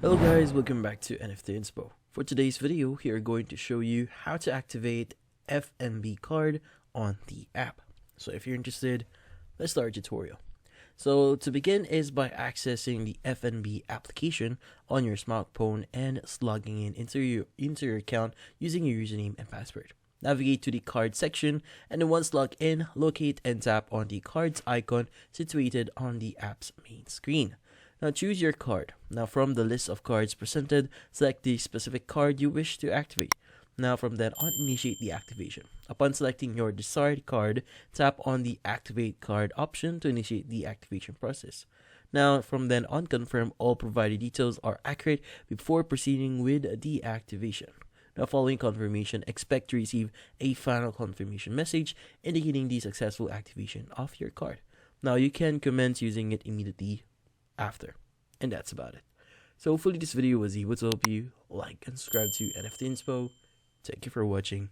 Hello guys, welcome back to NFT Inspo. For today's video, we are going to show you how to activate FNB card on the app. So if you're interested, let's start our tutorial. So to begin is by accessing the FNB application on your smartphone and logging in into your account using your username and password. Navigate to the card section, and then once logged in, locate and tap on the cards icon situated on the app's main screen. Now choose your card. Now from the list of cards presented, select the specific card you wish to activate. Now from then on, initiate the activation. Upon selecting your desired card, tap on the activate card option to initiate the activation process. Now from then on, confirm all provided details are accurate before proceeding with the activation. Now following confirmation, expect to receive a final confirmation message indicating the successful activation of your card. Now you can commence using it immediately after. And that's about it. So hopefully this video was able to help you. Like and subscribe to NFT Inspo. Thank you for watching.